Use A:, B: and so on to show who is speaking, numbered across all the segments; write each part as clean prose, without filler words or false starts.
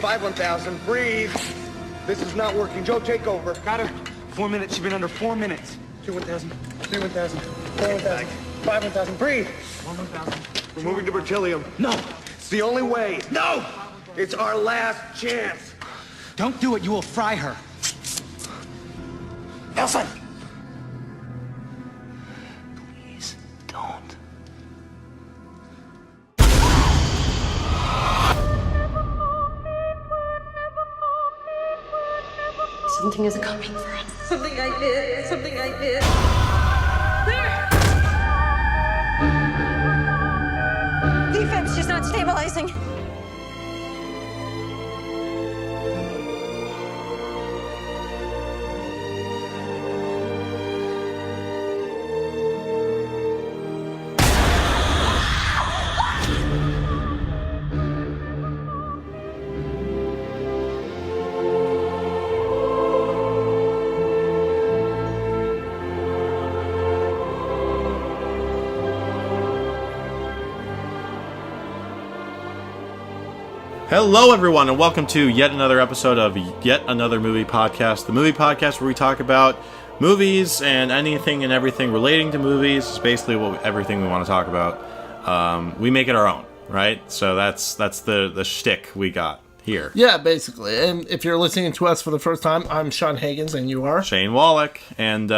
A: 5 1,000. Breathe. This is not working. Joe, take over.
B: Got her. 4 minutes. You've been under 4 minutes.
A: 2 1,000. 3 1,000. 4 1,000. 5 1,000. Breathe.
B: 1 1,000.
A: We're moving to beryllium.
B: No.
A: It's the only way.
B: No!
A: It's our last chance.
B: Don't do it. You will fry her. Nelson! Please, don't.
C: Something is coming for us.
D: Something I did. Something I did. There! Defib's just not stabilizing.
E: Hello, everyone, and welcome to yet another episode of Yet Another Movie Podcast, the movie podcast where we talk about movies and anything and everything relating to movies. It's basically everything we want to talk about. We make it our own, right? So that's the shtick we got here.
F: Yeah, basically. And if you're listening to us for the first time, I'm Sean Higgins, and you are?
E: Shane Wallach, and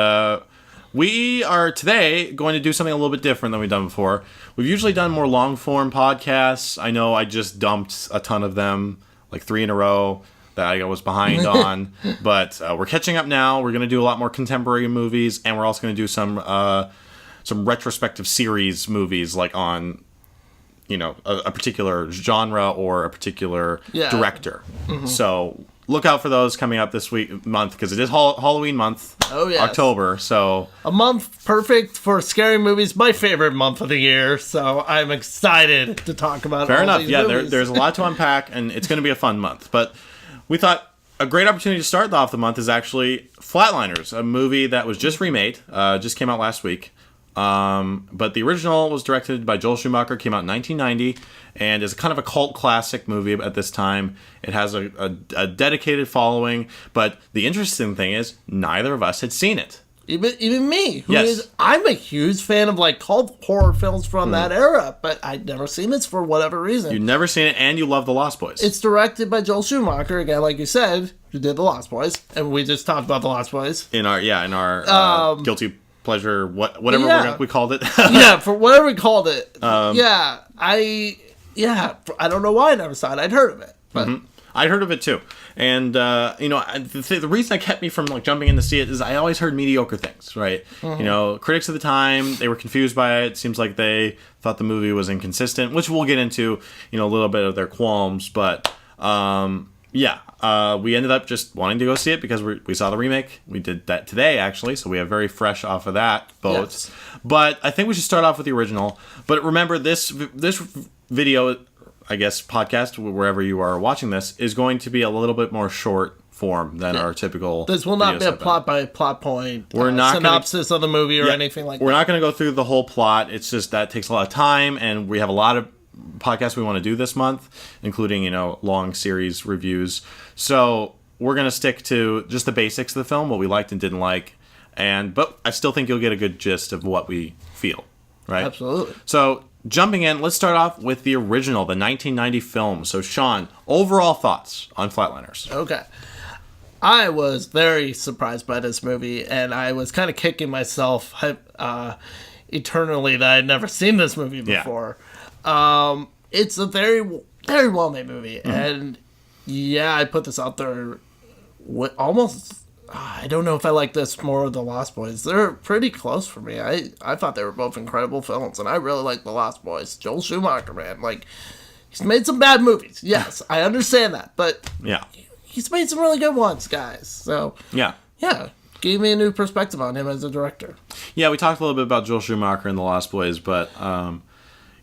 E: we are today going to do something a little bit different than we've done before. We've usually done more long-form podcasts. I know I just dumped a ton of them, like 3 in a row, that I was behind on. But we're catching up now. We're going to do a lot more contemporary movies, and we're also going to do some retrospective series movies, like on, you know, a particular genre or a particular director. Mm-hmm. So look out for those coming up this month, because it is Halloween month.
F: Oh, yes.
E: October, so
F: a month perfect for scary movies. My favorite month of the year, so I'm excited to talk about.
E: Fair enough.
F: These
E: Yeah,
F: movies.
E: there's a lot to unpack, and it's going to be a fun month. But we thought a great opportunity to start off the month is actually Flatliners, a movie that was just remade, just came out last week. But the original was directed by Joel Schumacher, came out in 1990, and is kind of a cult classic movie at this time. It has a dedicated following, but the interesting thing is neither of us had seen it.
F: Even me,
E: Yes.
F: I'm a huge fan of like cult horror films from that era, but I'd never seen this for whatever reason.
E: You've never seen it, and you love The Lost Boys.
F: It's directed by Joel Schumacher, again, like you said, who did The Lost Boys, and we just talked about The Lost Boys.
E: in our guilty pleasure, whatever we called it.
F: Yeah, for whatever we called it. I don't know why I never saw it. I'd heard of it, but
E: I'd heard of it too, and the reason that kept me from like jumping in to see it is I always heard mediocre things, right? Mm-hmm. You know, critics at the time, they were confused by it. Seems like they thought the movie was inconsistent, which we'll get into, you know, a little bit of their qualms, but we ended up just wanting to go see it because we saw the remake. We did that today, actually, so we are very fresh off of that boat.
F: Yes.
E: But I think we should start off with the original. But remember, this video, I guess, podcast, wherever you are watching this, is going to be a little bit more short form than our typical.
F: This will not
E: videos
F: be a
E: have been.
F: plot by plot point
E: We're not
F: synopsis of the movie or anything like that.
E: We're not going to go through the whole plot. It's just that takes a lot of time, and we have a lot of podcasts we want to do this month, including, you know, long series reviews. So we're going to stick to just the basics of the film, what we liked and didn't like, but I still think you'll get a good gist of what we feel, right?
F: Absolutely.
E: So jumping in, let's start off with the original, the 1990 film. So Sean, overall thoughts on Flatliners?
F: Okay. I was very surprised by this movie, and I was kind of kicking myself eternally that I'd never seen this movie before. Yeah. It's a very, very well-made movie, and I put this out there almost. I don't know if I like this more or The Lost Boys. They're pretty close for me. I thought they were both incredible films, and I really like The Lost Boys. Joel Schumacher, man, like, he's made some bad movies. Yes, I understand that, but he's made some really good ones, guys. So yeah, gave me a new perspective on him as a director. Yeah,
E: we talked a little bit about Joel Schumacher and The Lost Boys, but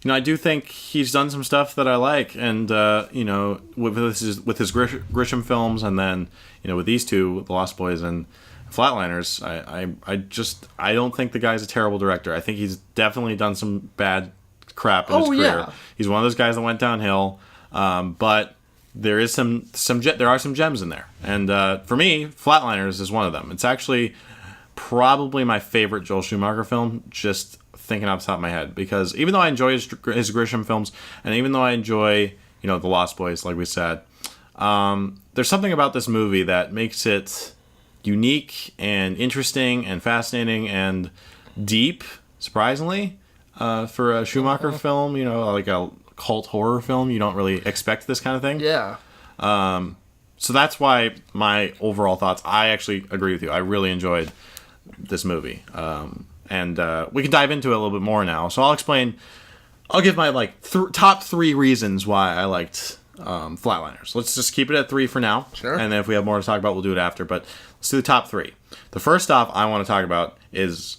E: you know, I do think he's done some stuff that I like, and you know, with his Grisham films, and then, you know, with these two, The Lost Boys and Flatliners, I don't think the guy's a terrible director. I think he's definitely done some bad crap in his career. Yeah. He's one of those guys that went downhill, but there are some gems in there, and for me, Flatliners is one of them. It's actually probably my favorite Joel Schumacher film, just thinking off the top of my head, because even though I enjoy his Grisham films, and even though I enjoy, The Lost Boys, like we said, there's something about this movie that makes it unique and interesting and fascinating and deep, surprisingly, for a Schumacher film, like a cult horror film. You don't really expect this kind of thing.
F: Yeah.
E: So that's why my overall thoughts, I actually agree with you. I really enjoyed this movie. And we can dive into it a little bit more now. So I'll give my top 3 reasons why I liked Flatliners. Let's just keep it at 3 for now.
F: Sure.
E: And then if we have more to talk about, we'll do it after. But let's do the top 3. The first off I want to talk about is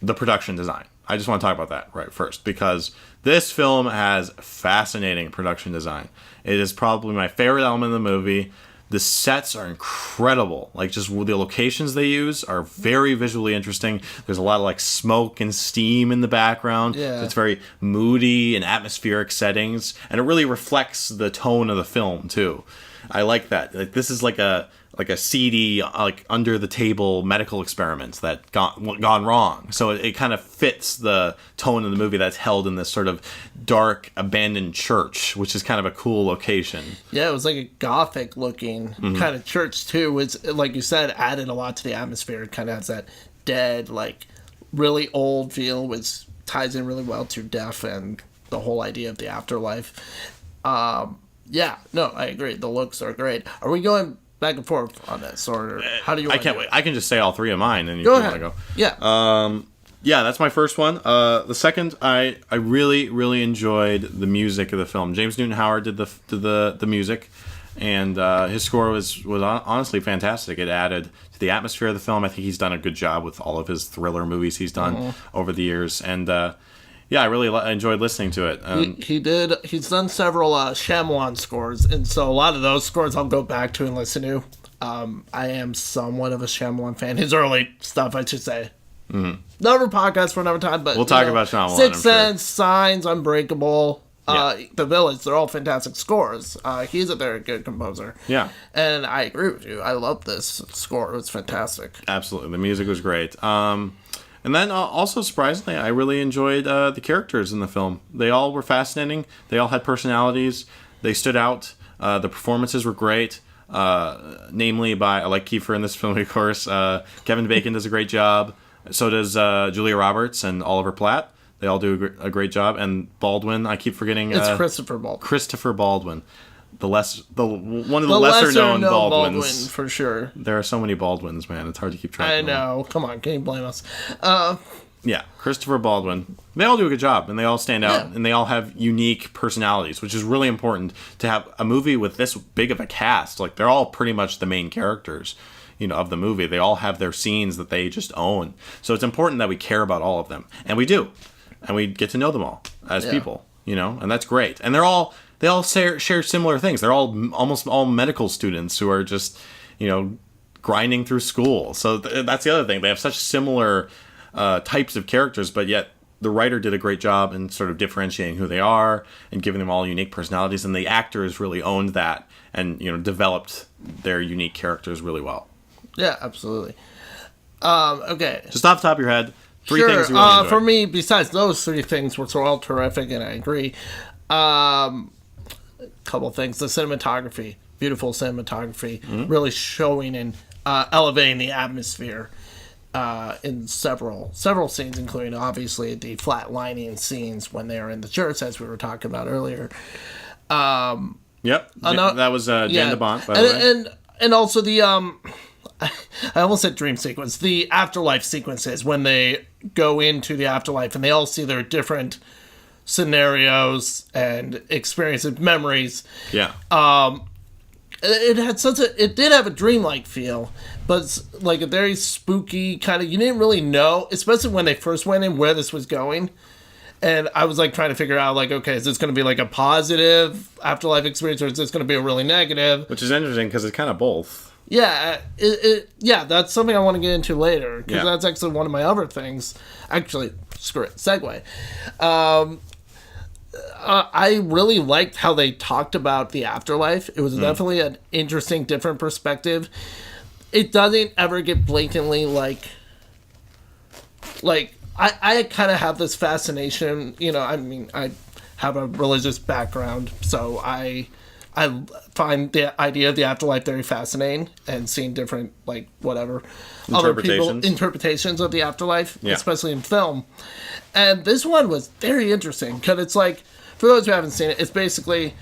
E: the production design. I just want to talk about that right first, because this film has fascinating production design. It is probably my favorite element of the movie. The sets are incredible. Just the locations they use are very visually interesting. There's a lot of smoke and steam in the background.
F: Yeah.
E: So it's very moody and atmospheric settings, and it really reflects the tone of the film too. I like that. This is like a seedy, under the table medical experiment that gone wrong. So it kind of fits the tone of the movie that's held in this sort of dark, abandoned church, which is kind of a cool location.
F: Yeah, it was like a gothic looking kind of church too. It's, like you said, added a lot to the atmosphere. It kind of has that dead, really old feel, which ties in really well to death and the whole idea of the afterlife. Yeah, no, I agree. The looks are great. Are we going back and forth on this, or how do you want
E: I can't wait. I can just say all 3 of mine, and you
F: go
E: can
F: ahead.
E: go.
F: Yeah.
E: Yeah, that's my first one. The second, I really, really enjoyed the music of the film. James Newton Howard did the music, and his score was honestly fantastic. It added to the atmosphere of the film. I think he's done a good job with all of his thriller movies he's done over the years, and yeah, I really enjoyed listening to it.
F: He did. He's done several Shyamalan scores, and so a lot of those scores I'll go back to and listen to. I am somewhat of a Shyamalan fan. His early stuff, I should say. Mm-hmm. Never podcast for another time, but
E: we'll talk about Shyamalan.
F: Sixth Sense, Signs, Unbreakable,
E: Yeah.
F: The Village. They're all fantastic scores. He's a very good composer.
E: Yeah,
F: and I agree with you. I love this score. It's fantastic.
E: Absolutely, the music was great. And then also, surprisingly, I really enjoyed the characters in the film. They all were fascinating. They all had personalities. They stood out. The performances were great. Namely I like Kiefer in this film, of course. Kevin Bacon does a great job. So does Julia Roberts and Oliver Platt. They all do a great job. And Baldwin, I keep forgetting.
F: It's Christopher Baldwin.
E: Christopher Baldwin. One of the lesser known Baldwins.
F: Baldwin, for sure.
E: There are so many Baldwins, man. It's hard to keep track of them.
F: I know. Come on, can you blame us?
E: Yeah, Christopher Baldwin. They all do a good job, and they all stand out, and they all have unique personalities, which is really important to have a movie with this big of a cast. They're all pretty much the main characters, of the movie. They all have their scenes that they just own. So it's important that we care about all of them, and we do, and we get to know them all as people, and that's great. And they all share similar things. They're almost all medical students who are just, grinding through school. So that's the other thing. They have such similar types of characters, but yet the writer did a great job in sort of differentiating who they are and giving them all unique personalities. And the actors really owned that and, developed their unique characters really well.
F: Yeah, absolutely. Okay.
E: Just off the top of your head, 3 things you really enjoyed.
F: For me, besides those 3 things, which are all terrific, and I agree, couple things. The cinematography, beautiful cinematography, really showing and elevating the atmosphere in several scenes, including obviously the flatlining scenes when they're in the church, as we were talking about earlier.
E: Yep, that was Jan de Bont, by the way.
F: And also the I almost said dream sequence, the afterlife sequences when they go into the afterlife and they all see their different scenarios and experiences, memories.
E: Yeah.
F: It did have a dreamlike feel, but it's a very spooky kind of, you didn't really know, especially when they first went in, where this was going. And I was trying to figure out okay, is this going to be a positive afterlife experience, or is this going to be a really negative?
E: Which is interesting because it's kind of both.
F: Yeah, that's something I want to get into later, because that's actually one of my other things. Actually, screw it, segue. I really liked how they talked about the afterlife. It was definitely an interesting, different perspective. It doesn't ever get blatantly like I kind of have this fascination, I mean, I have a religious background, so I find the idea of the afterlife very fascinating, and seeing different, like, whatever, other people interpretations of the afterlife, especially in film. And this one was very interesting, because it's like, for those who haven't seen it, it's basically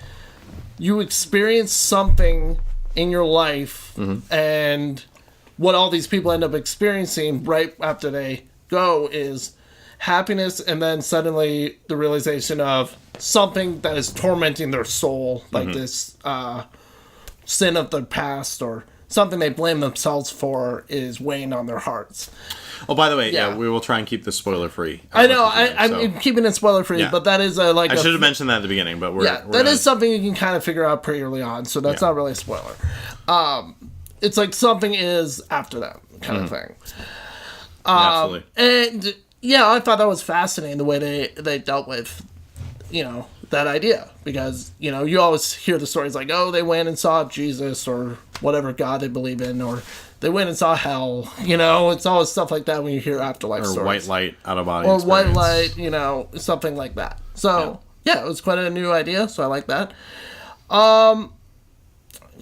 F: you experience something in your life, and what all these people end up experiencing right after they go is happiness, and then suddenly the realization of something that is tormenting their soul, like this sin of the past or something they blame themselves for is weighing on their hearts.
E: Oh, by the way, we will try and keep this spoiler free.
F: I know, I'm keeping it spoiler free, but that is I
E: should have mentioned that at the beginning, but
F: that is something you can kind of figure out pretty early on, so that's not really a spoiler. It's like something is after that kind of thing.
E: Absolutely.
F: And I thought that was fascinating, the way they dealt with, that idea. Because, you always hear the stories like, oh, they went and saw Jesus or whatever God they believe in, or they went and saw hell. It's always stuff like that when you hear afterlife stories.
E: Or white light, out of body
F: or
E: experience.
F: white light, something like that. So, it was quite a new idea, so I like that.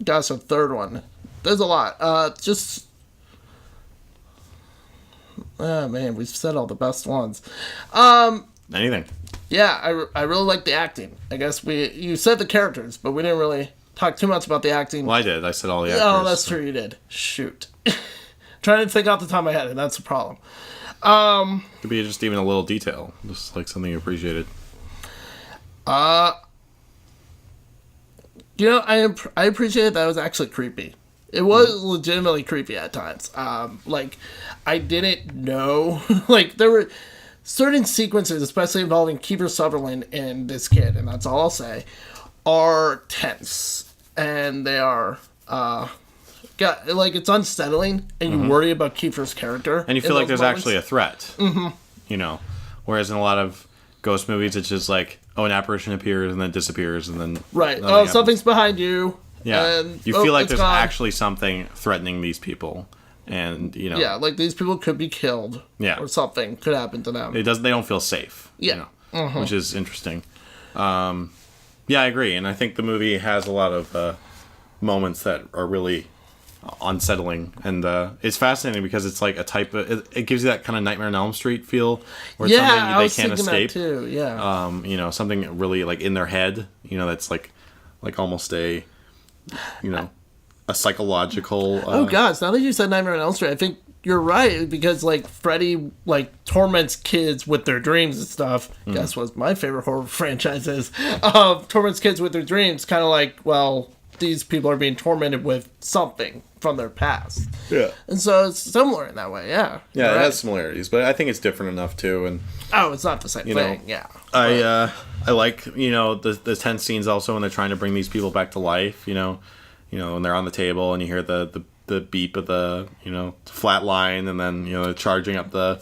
F: That's a third one. There's a lot. Oh, man, we've said all the best ones.
E: Anything.
F: Yeah, I really like the acting. I guess you said the characters, but we didn't really talk too much about the acting.
E: Well, I did. I said all the actors.
F: Oh, that's true, you did. Shoot. Trying to think off the top of my head, and that's a problem.
E: Could be just even a little detail. Just like something you appreciated.
F: I appreciated that it was actually creepy. It was legitimately creepy at times. I didn't know. There were certain sequences, especially involving Kiefer Sutherland and this kid, and that's all I'll say, are tense. And they are, it's unsettling, and you worry about Kiefer's character.
E: And you feel like there's actually a threat. Whereas in a lot of ghost movies, it's just like, oh, an apparition appears and then disappears, and then...
F: Right. Oh, something's behind you.
E: Yeah,
F: and,
E: you feel like there's
F: gone.
E: actually something threatening these people, and
F: Yeah, like these people could be killed.
E: Yeah.
F: Or something could happen to them.
E: They don't feel safe.
F: Yeah.
E: Which is interesting. I agree, and I think the movie has a lot of moments that are really unsettling, and it's fascinating because it's like a type of it gives you that kind of Nightmare on Elm Street feel, where it's something they can't escape.
F: That too. Yeah.
E: Something really like in their head. That's like almost a psychological.
F: Oh gosh! Now that you said Nightmare on Elm Street, I think you're right, because Freddy torments kids with their dreams and stuff. Guess what my favorite horror franchise is? Torments kids with their dreams, kind of these people are being tormented with something from their past. Yeah. And so it's similar in that way. Yeah.
E: Yeah, it has similarities, but I think it's different enough too. And
F: it's not the same thing. Yeah.
E: I like the tense scenes also when they're trying to bring these people back to life. When they're on the table and you hear the beep of the flat line, and then they're charging up the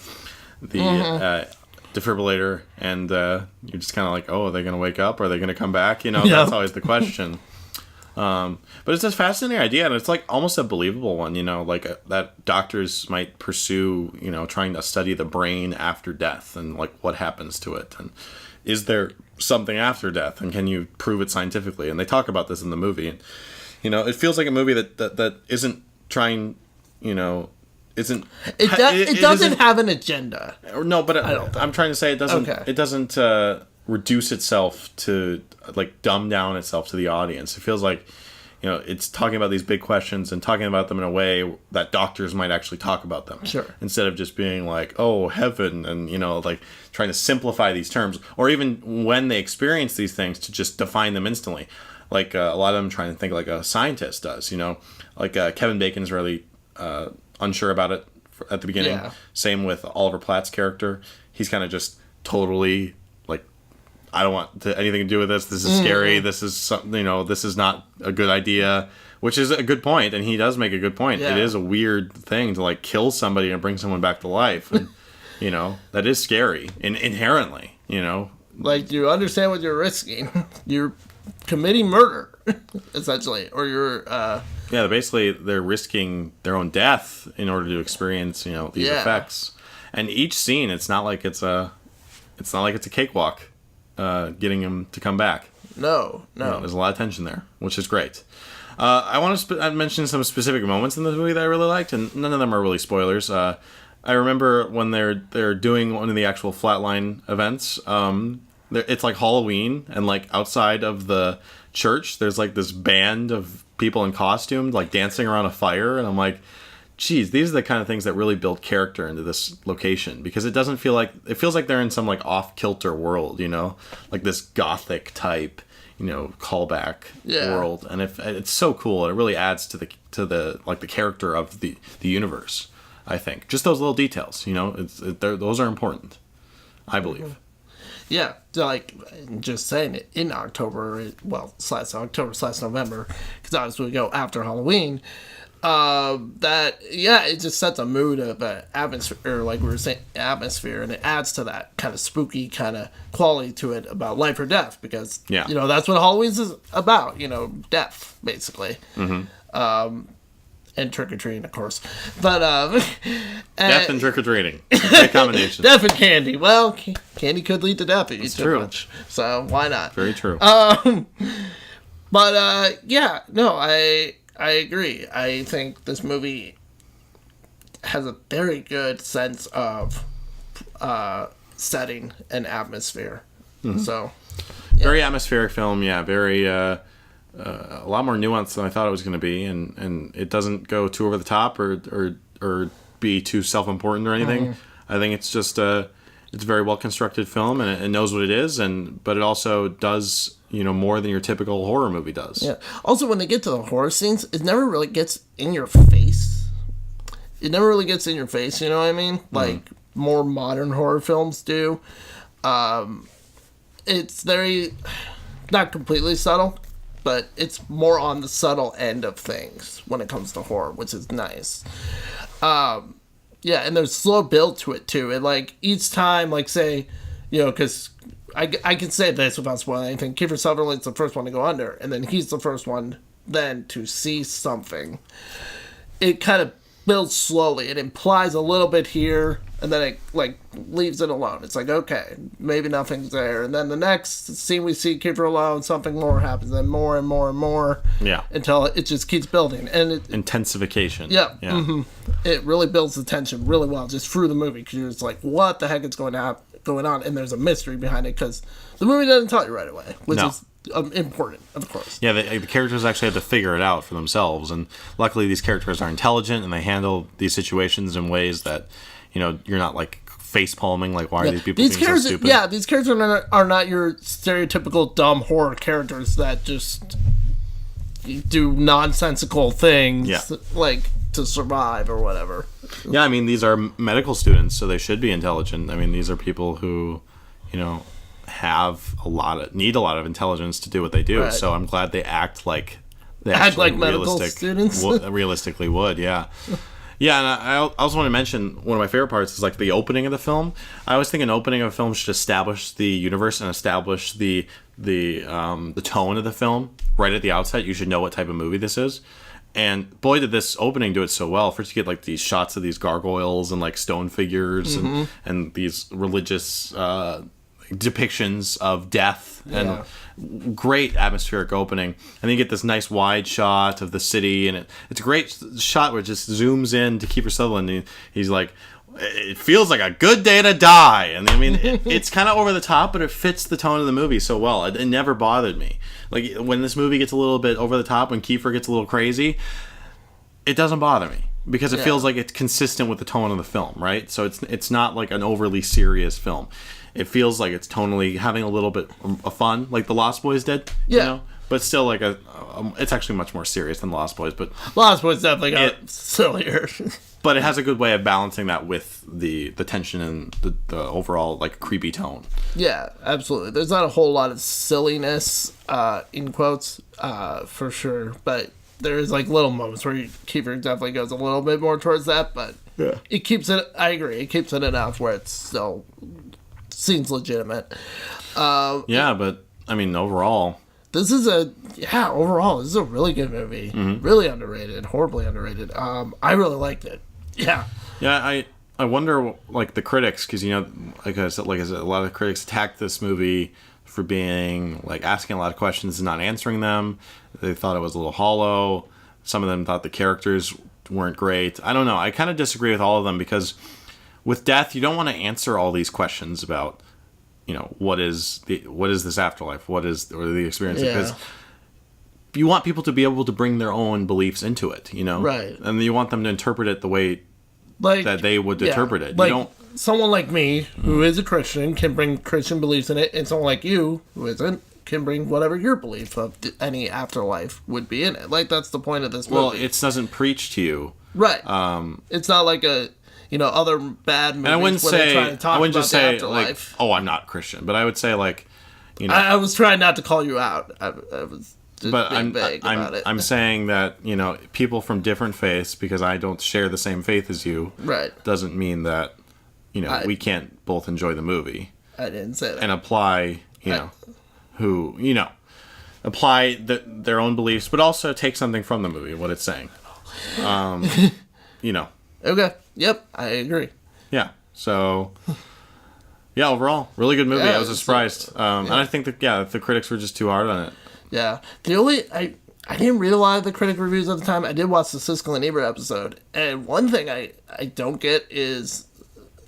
E: defibrillator, and you're just kind of like, oh, are they going to wake up? Are they going to come back? That's always the question. But it's a fascinating idea, and it's almost a believable one. That doctors might pursue, trying to study the brain after death and what happens to it, and is there something after death, and can you prove it scientifically? And they talk about this in the movie. And, it feels like a movie that isn't trying, isn't.
F: It doesn't have an agenda.
E: No, but I'm trying to say it doesn't. Okay. It doesn't reduce itself to dumb down itself to the audience. It feels like it's talking about these big questions and talking about them in a way that doctors might actually talk about them.
F: Sure.
E: Instead of just being like, oh, heaven, and trying to simplify these terms, or even when they experience these things to just define them instantly. A lot of them trying to think like a scientist does. Kevin Bacon's really unsure about it at the beginning. Yeah. Same with Oliver Platt's character. He's kind of just totally I don't want anything to do with this. This is scary. This is something, this is not a good idea, which is a good point. And he does make a good point. Yeah. It is a weird thing to kill somebody and bring someone back to life. And, that is scary inherently,
F: Like, you understand what you're risking. You're committing murder, essentially, or you're.
E: Yeah, basically they're risking their own death in order to experience, these effects. And each scene, it's not like it's a cakewalk, getting him to come back.
F: No.
E: There's a lot of tension there, which is great. I want to mention some specific moments in the movie that I really liked, and none of them are really spoilers. I remember when they're doing one of the actual Flatline events. It's like Halloween, and like outside of the church, there's like this band of people in costume like dancing around a fire, and I'm like, geez, these are the kind of things that really build character into this location, because it feels like they're in some like off-kilter world, like this gothic type, callback world, and it's so cool. It really adds to the like the character of the universe. I think just those little details, those are important, I believe.
F: Yeah, like, just saying it in October, October/November, because obviously we go after Halloween, it just sets a mood of atmosphere, or like we were saying, atmosphere, and it adds to that kind of spooky kind of quality to it about life or death, because, that's what Halloween's is about, death, basically. Mm-hmm. And trick-or-treating, of course. But,
E: death and trick-or-treating. Great combination.
F: Death and candy. Well, candy could lead to death if you eat too much. So, why not?
E: Very true.
F: I agree. I think this movie has a very good sense of setting and atmosphere. Mm-hmm. So,
E: very atmospheric film, very... a lot more nuanced than I thought it was going to be, and it doesn't go too over the top or be too self-important or anything. Mm-hmm. I think it's just it's a very well constructed film, and it knows what it is, but it also does more than your typical horror movie does.
F: Yeah. Also, when they get to the horror scenes, it never really gets in your face. You know what I mean? Like more modern horror films do. It's very not completely subtle, but it's more on the subtle end of things when it comes to horror, which is nice. And there's slow build to it, too. And, like, each time, like, say, because I can say this without spoiling anything. Kiefer Sutherland's the first one to go under, and then he's the first one then to see something. It kind of builds slowly. It implies a little bit here, and then it, like, leaves it alone. It's like, okay, maybe nothing's there. And then the next scene we see Kiefer alone, something more happens, and more and more and more.
E: Yeah.
F: Until it just keeps building. And
E: intensification.
F: Yeah. Mm-hmm. It really builds the tension really well just through the movie, because you're just like, what the heck is going on? And there's a mystery behind it, because the movie doesn't tell you right away, which is important, of course.
E: Yeah, the characters actually have to figure it out for themselves, and luckily these characters are intelligent, and they handle these situations in ways that, you're not like face palming, like, why are these people being so stupid?
F: Yeah, these characters are not your stereotypical dumb horror characters that just do nonsensical things, like, to survive or whatever.
E: Yeah, I mean, these are medical students, so they should be intelligent. I mean, these are people who, need a lot of intelligence to do what they do. Right. So I'm glad they act like
F: medical students.
E: Realistically would, yeah. Yeah, and I also want to mention one of my favorite parts is like the opening of the film. I always think an opening of a film should establish the universe and establish the tone of the film right at the outset. You should know what type of movie this is. And boy, did this opening do it so well. First, you get like these shots of these gargoyles and like stone figures and these religious depictions of death and great atmospheric opening. And then you get this nice wide shot of the city, and it's a great shot where it just zooms in to Kiefer Sutherland. And he's like, it feels like a good day to die. And I mean, it's kind of over the top, but it fits the tone of the movie so well. It never bothered me. Like, when this movie gets a little bit over the top, when Kiefer gets a little crazy, it doesn't bother me, because it feels like it's consistent with the tone of the film, right? So it's not like an overly serious film. It feels like it's tonally having a little bit of fun, like The Lost Boys did, but still like it's actually much more serious than Lost Boys. But
F: Lost Boys definitely got sillier.
E: But it has a good way of balancing that with the tension and the overall like creepy tone.
F: Yeah, absolutely. There's not a whole lot of silliness, in quotes, for sure. But there is like little moments where Kiefer definitely goes a little bit more towards that. But it keeps it. I agree. It keeps it enough where it's still seems legitimate.
E: Yeah, but I mean, overall,
F: This is overall, this is a really good movie. Really underrated, horribly underrated. I really liked it. Yeah.
E: yeah, I wonder, like, the critics, because, you know, like I said, a lot of critics attacked this movie for being, like, asking a lot of questions and not answering them. They thought it was a little hollow. Some of them thought the characters weren't great. I don't know. I kind of disagree with all of them, because with death, you don't want to answer all these questions about, you know, what is this afterlife? Or the experience?
F: Yeah.
E: Because you want people to be able to bring their own beliefs into it, you know?
F: Right.
E: And you want them to interpret it the way that they would interpret it.
F: Like,
E: You don't.
F: someone like me, who is a Christian, can bring Christian beliefs in it, and someone like you, who isn't, can bring whatever your belief of any afterlife would be in it. Like, that's the point of this movie.
E: Well, it doesn't preach to you.
F: Right. It's not like other bad movies
E: And I wouldn't
F: where they try to
E: say,
F: talk
E: I wouldn't
F: about
E: just
F: the
E: say,
F: afterlife.
E: like, oh, I'm not Christian. But I would say, like, you know.
F: I was trying not to call you out. I was just
E: But
F: being vague about it.
E: I'm saying that, you know, people from different faiths, because I don't share the same faith as you,
F: Right.
E: doesn't mean that, you know, we can't both enjoy the movie
F: I didn't say that.
E: and apply, apply their own beliefs, but also take something from the movie, what it's saying. You know.
F: Okay. Yep. I agree.
E: Yeah. So, yeah, overall, really good movie.
F: Yeah,
E: I was surprised. And I think that, the critics were just too hard on it.
F: Yeah. I didn't read a lot of the critic reviews at the time. I did watch the Siskel and Ebert episode. And one thing I don't get is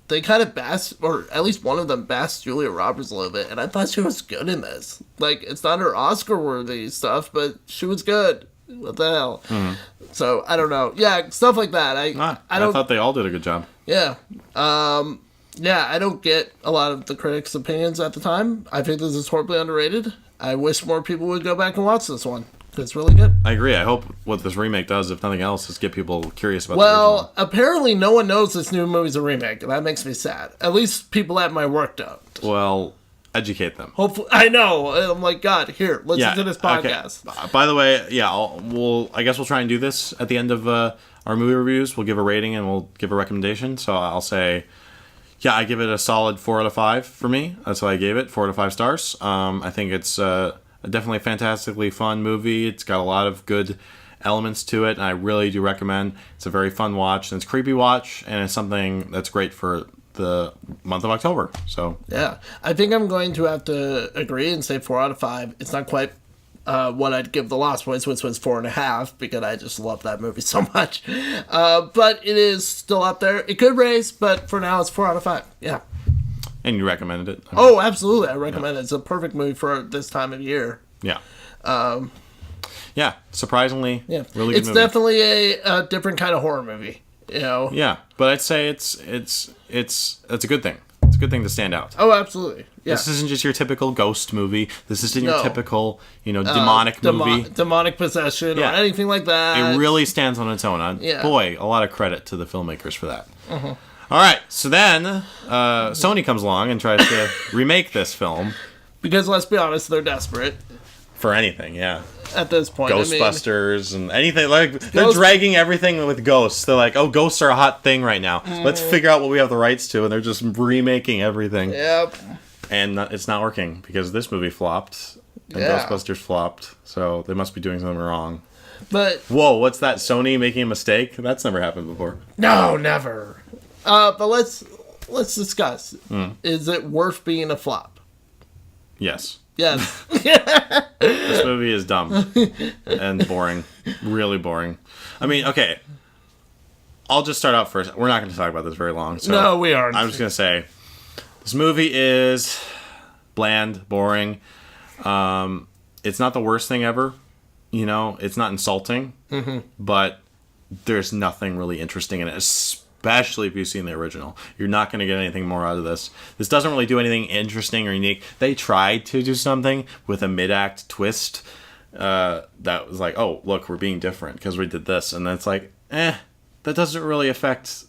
F: they kind of or at least one of them bassed Julia Roberts a little bit. And I thought she was good in this. Like, it's not her Oscar-worthy stuff, but she was good. What the hell? Mm-hmm. So, I don't know. Yeah, stuff like that. I
E: thought they all did a good job.
F: Yeah. I don't get a lot of the critics' opinions at the time. I think this is horribly underrated. I wish more people would go back and watch this one. It's really good.
E: I agree. I hope what this remake does, if nothing else, is get people curious about the
F: Well,
E: original.
F: apparently no one knows this new movie's a remake, and that makes me sad. At least people at my work don't.
E: Well, educate them.
F: Hopefully, I know. I'm like, God, here, listen to this podcast.
E: Okay. By the way, I guess we'll try and do this at the end of our movie reviews. We'll give a rating and we'll give a recommendation. So I'll say, I give it a solid 4 out of 5 for me. That's why I gave it 4 out of 5 stars. I think it's definitely a fantastically fun movie. It's got a lot of good elements to it, and I really do recommend. It's a very fun watch, and it's a creepy watch, and it's something that's great for the month of October. So
F: yeah, I think I'm going to have to agree and say 4 out of 5. It's not quite what I'd give The Lost Boys, which was 4.5, because I just love that movie so much. But it is still up there. It could raise, but for now it's 4 out of 5. Yeah.
E: And you recommended it?
F: Oh, absolutely. I recommend it. It's a perfect movie for this time of year.
E: Yeah. Surprisingly, really good movie.
F: It's definitely a different kind of horror movie, you know?
E: Yeah, but I'd say it's a good thing. It's a good thing to stand out.
F: Oh, absolutely. Yeah.
E: This isn't just your typical ghost movie. This isn't your typical, demonic movie.
F: Demonic possession or anything like that.
E: It really stands on its own. Boy, a lot of credit to the filmmakers for that. Mm-hmm. All right, so then Sony comes along and tries to remake this film.
F: Because let's be honest, they're desperate.
E: For anything, yeah.
F: At this point,
E: Ghostbusters and anything. They're dragging everything with ghosts. They're like, oh, ghosts are a hot thing right now. Let's figure out what we have the rights to, and they're just remaking everything.
F: Yep.
E: And it's not working because this movie flopped and Ghostbusters flopped, so they must be doing something wrong.
F: But
E: whoa, what's that? Sony making a mistake? That's never happened before.
F: No, never. But let's discuss. Is it worth being a flop?
E: Yes.
F: Yes.
E: This movie is dumb and boring. Really boring. I mean, okay. I'll just start out first. We're not going to talk about this very long. So
F: no, we aren't.
E: I'm just going to say this movie is bland, boring. It's not the worst thing ever. It's not insulting. Mm-hmm. But there's nothing really interesting in it, especially if you've seen the original. You're not going to get anything more out of this. This doesn't really do anything interesting or unique. They tried to do something with a mid-act twist that was like, oh, look, we're being different because we did this. And then it's like, that doesn't really affect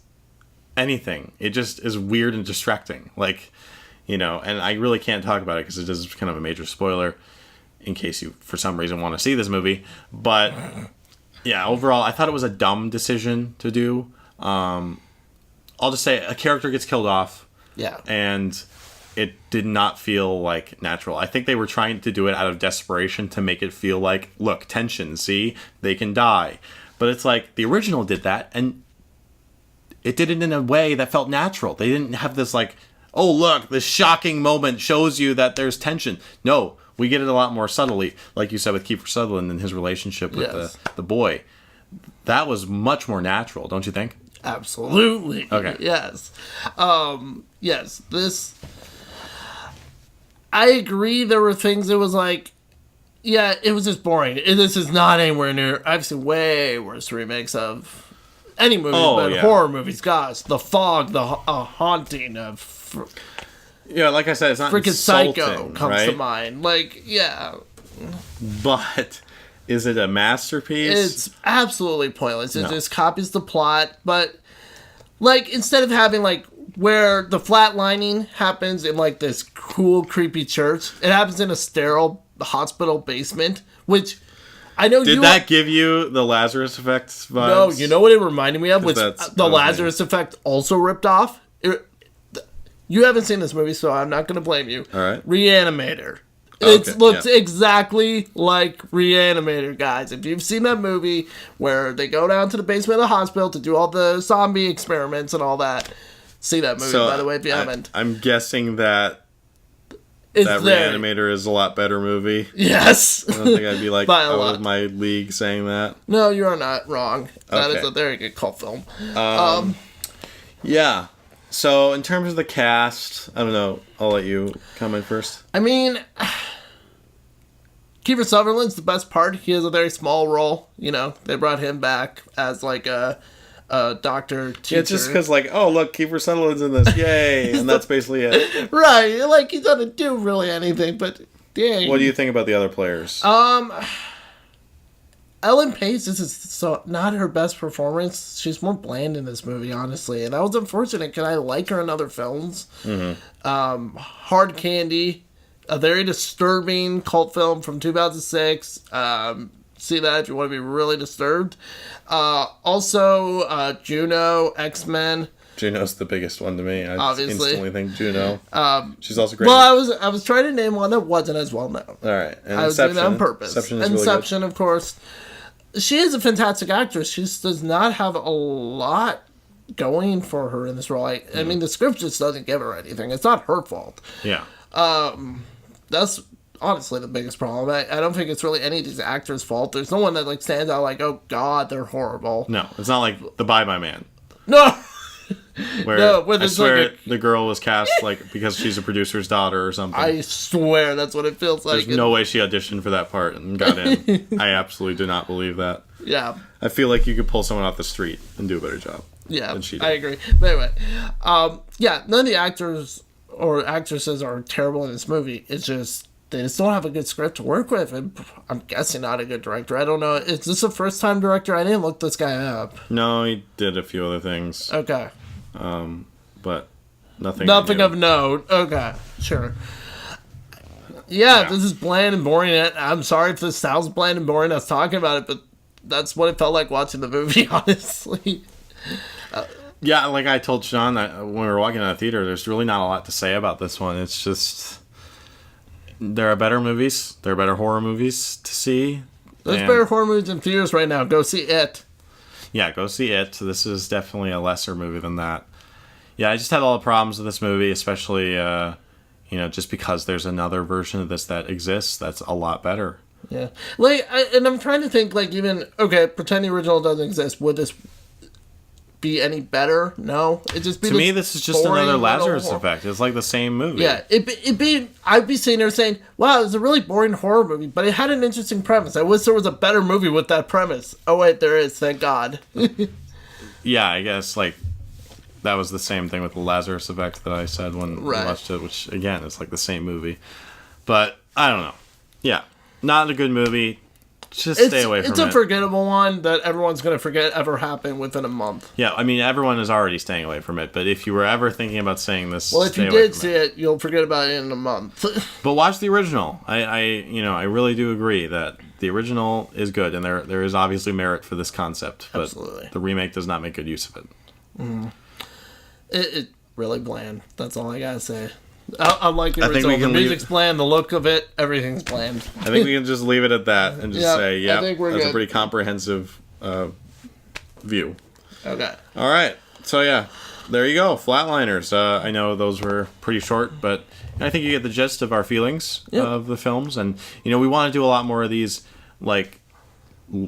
E: anything. It just is weird and distracting. And I really can't talk about it because it is kind of a major spoiler in case you, for some reason, want to see this movie. But, yeah, overall, I thought it was a dumb decision to do. I'll just say a character gets killed off.
F: Yeah.
E: And it did not feel like natural. I think they were trying to do it out of desperation to make it feel like, look, tension, see? They can die. But it's like, the original did that, and it did it in a way that felt natural. They didn't have this like, oh, look, this shocking moment shows you that there's tension. No, we get it a lot more subtly, like you said with Kiefer Sutherland and his relationship with the boy. That was much more natural, don't you think?
F: Absolutely.
E: Okay.
F: Yes. Yes, this... I agree there were things that was like, yeah, it was just boring. This is not anywhere near... I've seen way worse remakes of any movie, but horror movies. Gosh, The Fog, The Haunting of...
E: Yeah, like I said, it's not
F: freaking
E: insulting,
F: Psycho comes to mind. Like, yeah.
E: But is it a masterpiece?
F: It's absolutely pointless. It just copies the plot, but like instead of having like where the flatlining happens in like this cool, creepy church, it happens in a sterile hospital basement, which I know
E: Did that give you the Lazarus Effect vibes?
F: No, you know what it reminded me of? Which the Lazarus Effect also ripped off. You haven't seen this movie, so I'm not going to blame you.
E: All right.
F: Reanimator. It looks exactly like Reanimator, guys. If you've seen that movie where they go down to the basement of the hospital to do all the zombie experiments and all that, see that movie, by the way, if you haven't.
E: I'm guessing that
F: it's
E: Reanimator is a lot better movie.
F: Yes.
E: I don't think I'd be like out of my league saying that.
F: No, you are not wrong. That is a very good cult film.
E: Yeah. So, in terms of the cast, I don't know. I'll let you comment first.
F: I mean, Kiefer Sutherland's the best part. He has a very small role. You know, they brought him back as like a doctor teacher.
E: Yeah, it's just because like, oh look, Kiefer Sutherland's in this, yay, and that's basically it.
F: Right, like he doesn't do really anything, but dang.
E: What do you think about the other players?
F: Ellen Page, this is so not her best performance. She's more bland in this movie, honestly, and that was unfortunate because I like her in other films. Mm-hmm. Hard Candy, a very disturbing cult film from 2006. See that if you want to be really disturbed. Also, Juno, X-Men.
E: Juno's the biggest one to me. I
F: Obviously.
E: instantly think Juno. She's also great.
F: Well, I was trying to name one that wasn't as well known.
E: All right, and
F: I was doing that on purpose.
E: Inception,
F: of course. She is a fantastic actress. She just does not have a lot going for her in this role. I mean, the script just doesn't give her anything. It's not her fault.
E: Yeah.
F: That's honestly the biggest problem. I don't think it's really any of these actors' fault. There's no one that like stands out like, oh God, they're horrible.
E: No, it's not like The Bye Bye Man.
F: No.
E: Where I swear the girl was cast like because she's a producer's daughter or something.
F: I swear that's what it feels like.
E: There's no way she auditioned for that part and got in. I absolutely do not believe that.
F: Yeah.
E: I feel like you could pull someone off the street and do a better job.
F: Yeah,
E: than she did.
F: I agree. But anyway, yeah, none of the actors or actresses are terrible in this movie. It's just they just don't have a good script to work with, and I'm guessing not a good director. I don't know. Is this a first-time director? I didn't look this guy up.
E: No, he did a few other things.
F: Okay.
E: But nothing.
F: Nothing of note. Okay, sure. Yeah, this is bland and boring. I'm sorry if this sounds bland and boring. I was talking about it, but that's what it felt like watching the movie, honestly.
E: Yeah, like I told Sean when we were walking out of the theater, there's really not a lot to say about this one. It's just there are better movies. There are better horror movies to see.
F: There's better horror movies in theaters right now. Go see It.
E: Yeah, go see It. This is definitely a lesser movie than that. Yeah, I just had all the problems with this movie, especially, just because there's another version of this that exists that's a lot better.
F: Yeah. Like, and I'm trying to think, like, even, okay, pretend the original doesn't exist. Would this be any better? No. It'd just be
E: to me, this is just another Lazarus Effect. It's like the same movie.
F: Yeah. I'd be sitting there saying, wow, it's a really boring horror movie, but it had an interesting premise. I wish there was a better movie with that premise. Oh, wait, there is. Thank God.
E: Yeah, I guess, like, that was the same thing with the Lazarus Effect that I said when we watched it, which, again, is like the same movie. But, I don't know. Yeah. Not a good movie. Just stay away from it.
F: It's a forgettable one that everyone's going to forget ever happened within a month.
E: Yeah, I mean, everyone is already staying away from it, but if you were ever thinking about saying this,
F: well, if you did see it, you'll forget about it in a month.
E: But watch the original. I really do agree that the original is good, and there is obviously merit for this concept, but
F: Absolutely.
E: The remake does not make good use of it.
F: Mm. It really bland. That's all I gotta say. Unlike the
E: I think
F: original,
E: we
F: the
E: can leave-
F: music's bland, the look of it, everything's bland.
E: I think we can just leave it at that and just
F: Yeah,
E: say,
F: I
E: yeah,
F: think we're
E: that's a
F: good.
E: pretty comprehensive view.
F: Okay.
E: All right. So, yeah, there you go. Flatliners. I know those were pretty short, but I think you get the gist of our feelings of the films. And, we want to do a lot more of these, like,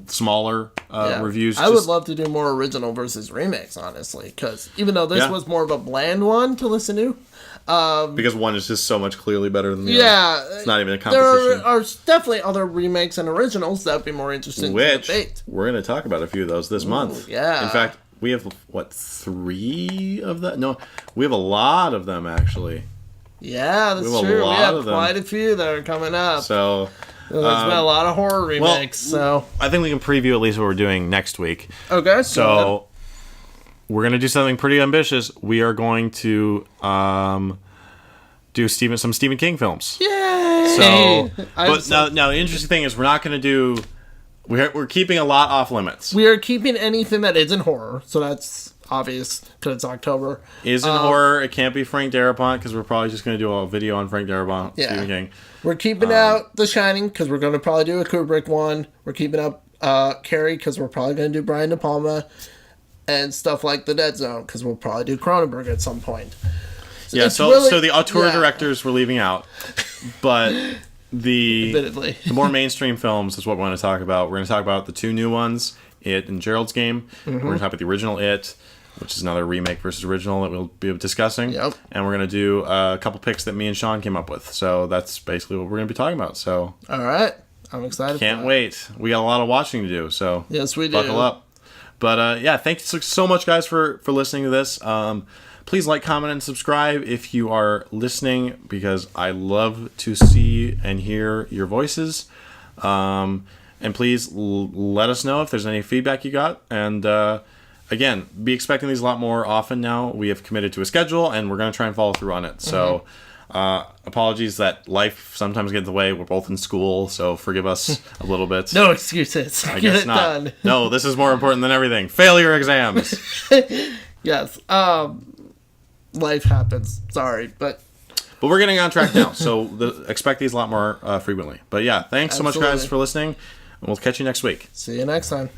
E: smaller reviews.
F: I would love to do more original versus remakes, honestly, because even though this was more of a bland one to listen to,
E: because one is just so much clearly better than the
F: yeah,
E: other. It's not even a
F: there
E: competition.
F: are definitely other remakes and originals that would be more interesting to
E: Which
F: debate.
E: we're going to talk about a few of those this month.
F: yeah.
E: In fact, we have, 3 of that? No, we have a lot of them, actually.
F: Yeah, that's
E: We have a
F: true. We
E: lot
F: have
E: of them.
F: quite a few that are coming up.
E: So
F: There's been a lot of horror remakes, so...
E: I think we can preview at least what we're doing next week.
F: Okay,
E: So we're going to do something pretty ambitious. We are going to do some Stephen King films.
F: Yay!
E: So, but now the interesting thing is we're not going to do... We're keeping a lot off limits.
F: We are keeping anything that isn't horror, so that's obvious, because it's October.
E: Isn't horror, it can't be Frank Darabont, because we're probably just going to do a video on Frank Darabont, Stephen King.
F: We're keeping out The Shining, because we're going to probably do a Kubrick one. We're keeping up Carrie, because we're probably going to do Brian De Palma. And stuff like The Dead Zone, because we'll probably do Cronenberg at some point.
E: So the auteur directors we're leaving out, but
F: admittedly,
E: the more mainstream films is what we want to talk about. We're going to talk about the 2 new ones, It and Gerald's Game. We're going to talk about the original It, which is another remake versus original that we'll be discussing.
F: Yep.
E: And we're going to do a couple picks that me and Sean came up with. So that's basically what we're going to be talking about. So
F: all right, I'm excited.
E: Can't wait. We got a lot of watching to do. So
F: yes, we do.
E: Buckle up. But thanks so much, guys, for listening to this. Please like, comment, and subscribe if you are listening, because I love to see and hear your voices. And please let us know if there's any feedback you got. And again, be expecting these a lot more often now. We have committed to a schedule, and we're going to try and follow through on it. So apologies that life sometimes gets in the way. We're both in school, so forgive us a little bit.
F: No excuses.
E: I
F: Get
E: guess
F: it
E: not.
F: done.
E: No, this is more important than everything. Failure exams.
F: Yes. Life happens. Sorry, but
E: we're getting on track now, so expect these a lot more frequently. But yeah, thanks so much, guys,
F: Absolutely.
E: for listening, and we'll catch you next week.
F: see you next time.